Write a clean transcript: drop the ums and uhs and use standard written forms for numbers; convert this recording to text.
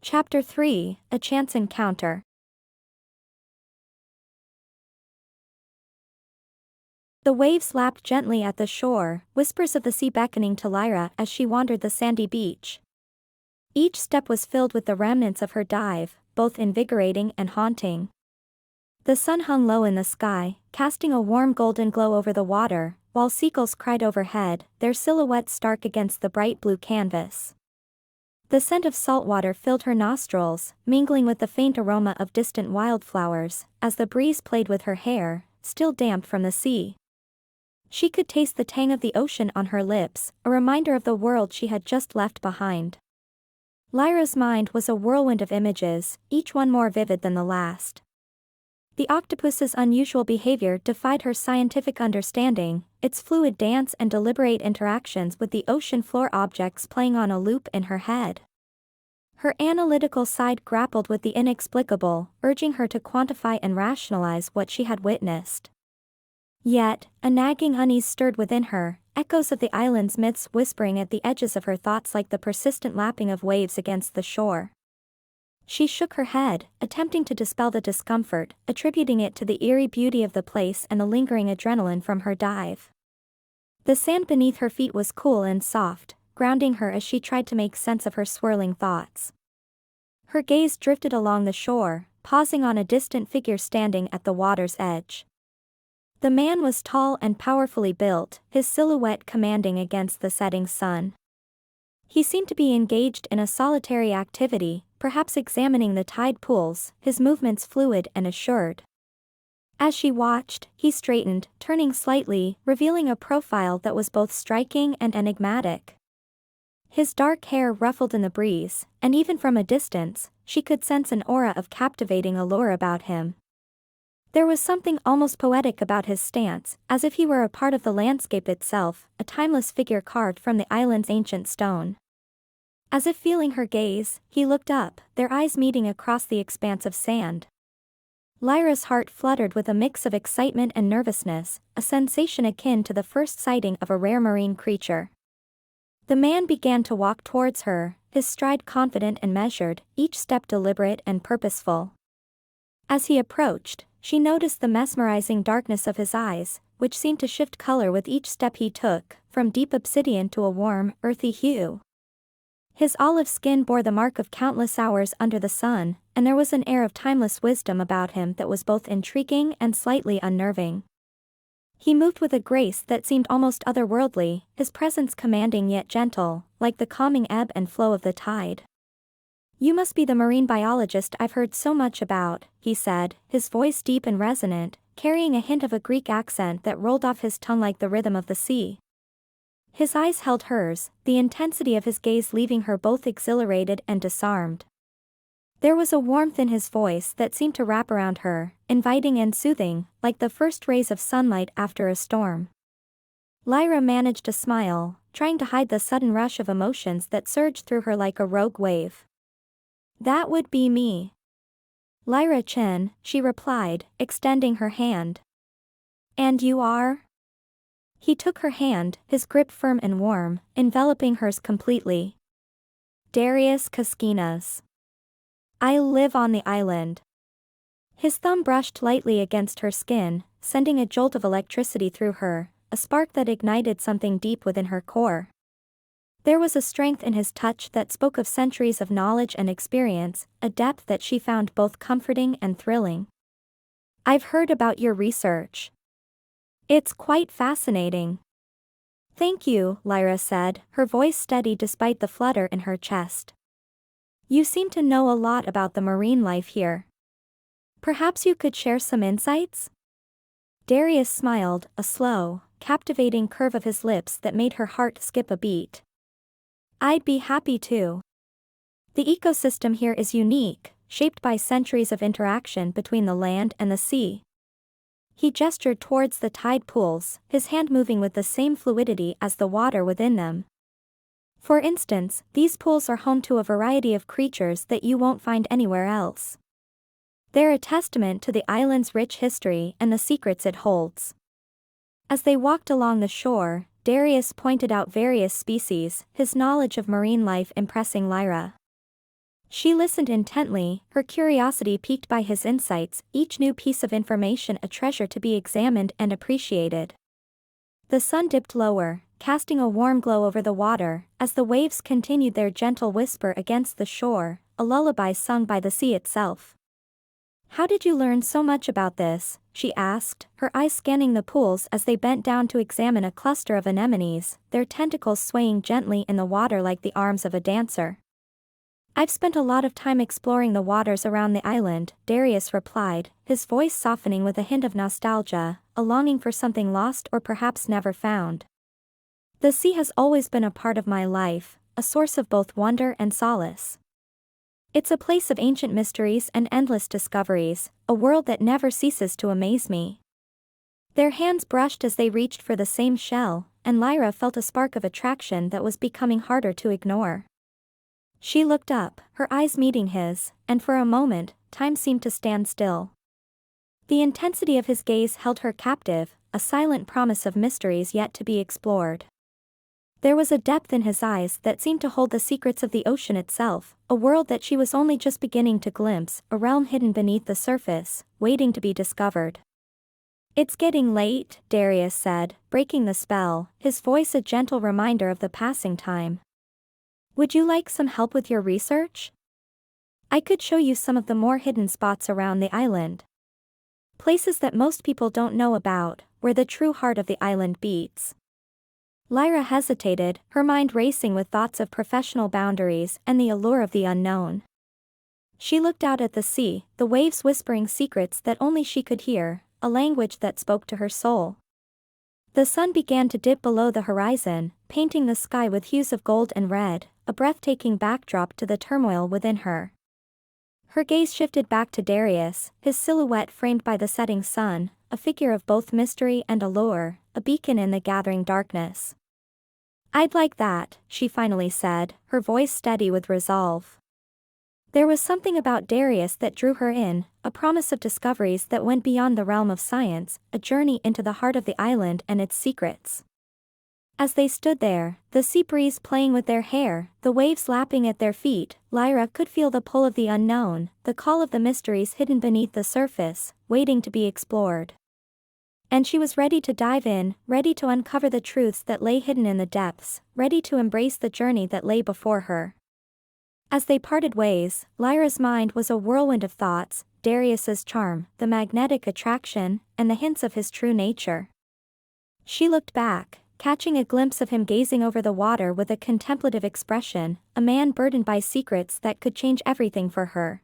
Chapter 3, A Chance Encounter. The waves lapped gently at the shore, whispers of the sea beckoning to Lyra as she wandered the sandy beach. Each step was filled with the remnants of her dive, both invigorating and haunting. The sun hung low in the sky, casting a warm golden glow over the water, while seagulls cried overhead, their silhouettes stark against the bright blue canvas. The scent of salt water filled her nostrils, mingling with the faint aroma of distant wildflowers, as the breeze played with her hair, still damp from the sea. She could taste the tang of the ocean on her lips, a reminder of the world she had just left behind. Lyra's mind was a whirlwind of images, each one more vivid than the last. The octopus's unusual behavior defied her scientific understanding, its fluid dance and deliberate interactions with the ocean floor objects playing on a loop in her head. Her analytical side grappled with the inexplicable, urging her to quantify and rationalize what she had witnessed. Yet, a nagging unease stirred within her, echoes of the island's myths whispering at the edges of her thoughts like the persistent lapping of waves against the shore. She shook her head, attempting to dispel the discomfort, attributing it to the eerie beauty of the place and the lingering adrenaline from her dive. The sand beneath her feet was cool and soft, grounding her as she tried to make sense of her swirling thoughts. Her gaze drifted along the shore, pausing on a distant figure standing at the water's edge. The man was tall and powerfully built, his silhouette commanding against the setting sun. He seemed to be engaged in a solitary activity, perhaps examining the tide pools, his movements fluid and assured. As she watched, he straightened, turning slightly, revealing a profile that was both striking and enigmatic. His dark hair ruffled in the breeze, and even from a distance, she could sense an aura of captivating allure about him. There was something almost poetic about his stance, as if he were a part of the landscape itself, a timeless figure carved from the island's ancient stone. As if feeling her gaze, he looked up, their eyes meeting across the expanse of sand. Lyra's heart fluttered with a mix of excitement and nervousness, a sensation akin to the first sighting of a rare marine creature. The man began to walk towards her, his stride confident and measured, each step deliberate and purposeful. As he approached, she noticed the mesmerizing darkness of his eyes, which seemed to shift color with each step he took, from deep obsidian to a warm, earthy hue. His olive skin bore the mark of countless hours under the sun, and there was an air of timeless wisdom about him that was both intriguing and slightly unnerving. He moved with a grace that seemed almost otherworldly, his presence commanding yet gentle, like the calming ebb and flow of the tide. "You must be the marine biologist I've heard so much about," he said, his voice deep and resonant, carrying a hint of a Greek accent that rolled off his tongue like the rhythm of the sea. His eyes held hers, the intensity of his gaze leaving her both exhilarated and disarmed. There was a warmth in his voice that seemed to wrap around her, inviting and soothing, like the first rays of sunlight after a storm. Lyra managed a smile, trying to hide the sudden rush of emotions that surged through her like a rogue wave. "That would be me. Lyra Chen," she replied, extending her hand. "And you are?" He took her hand, his grip firm and warm, enveloping hers completely. "Darius Kaskinas. I live on the island." His thumb brushed lightly against her skin, sending a jolt of electricity through her, a spark that ignited something deep within her core. There was a strength in his touch that spoke of centuries of knowledge and experience, a depth that she found both comforting and thrilling. "I've heard about your research. It's quite fascinating." "Thank you," Lyra said, her voice steady despite the flutter in her chest. "You seem to know a lot about the marine life here. Perhaps you could share some insights?" Darius smiled, a slow, captivating curve of his lips that made her heart skip a beat. "I'd be happy to. The ecosystem here is unique, shaped by centuries of interaction between the land and the sea." He gestured towards the tide pools, his hand moving with the same fluidity as the water within them. "For instance, these pools are home to a variety of creatures that you won't find anywhere else. They're a testament to the island's rich history and the secrets it holds." As they walked along the shore, Darius pointed out various species, his knowledge of marine life impressing Lyra. She listened intently, her curiosity piqued by his insights, each new piece of information a treasure to be examined and appreciated. The sun dipped lower, casting a warm glow over the water, as the waves continued their gentle whisper against the shore, a lullaby sung by the sea itself. "How did you learn so much about this?" she asked, her eyes scanning the pools as they bent down to examine a cluster of anemones, their tentacles swaying gently in the water like the arms of a dancer. "I've spent a lot of time exploring the waters around the island," Darius replied, his voice softening with a hint of nostalgia, a longing for something lost or perhaps never found. "The sea has always been a part of my life, a source of both wonder and solace. It's a place of ancient mysteries and endless discoveries, a world that never ceases to amaze me." Their hands brushed as they reached for the same shell, and Lyra felt a spark of attraction that was becoming harder to ignore. She looked up, her eyes meeting his, and for a moment, time seemed to stand still. The intensity of his gaze held her captive, a silent promise of mysteries yet to be explored. There was a depth in his eyes that seemed to hold the secrets of the ocean itself, a world that she was only just beginning to glimpse, a realm hidden beneath the surface, waiting to be discovered. "It's getting late," Darius said, breaking the spell, his voice a gentle reminder of the passing time. "Would you like some help with your research? I could show you some of the more hidden spots around the island. Places that most people don't know about, where the true heart of the island beats." Lyra hesitated, her mind racing with thoughts of professional boundaries and the allure of the unknown. She looked out at the sea, the waves whispering secrets that only she could hear, a language that spoke to her soul. The sun began to dip below the horizon, painting the sky with hues of gold and red, a breathtaking backdrop to the turmoil within her. Her gaze shifted back to Darius, his silhouette framed by the setting sun, a figure of both mystery and allure, a beacon in the gathering darkness. "I'd like that," she finally said, her voice steady with resolve. There was something about Darius that drew her in, a promise of discoveries that went beyond the realm of science, a journey into the heart of the island and its secrets. As they stood there, the sea breeze playing with their hair, the waves lapping at their feet, Lyra could feel the pull of the unknown, the call of the mysteries hidden beneath the surface, waiting to be explored. And she was ready to dive in, ready to uncover the truths that lay hidden in the depths, ready to embrace the journey that lay before her. As they parted ways, Lyra's mind was a whirlwind of thoughts, Darius's charm, the magnetic attraction, and the hints of his true nature. She looked back, catching a glimpse of him gazing over the water with a contemplative expression, a man burdened by secrets that could change everything for her.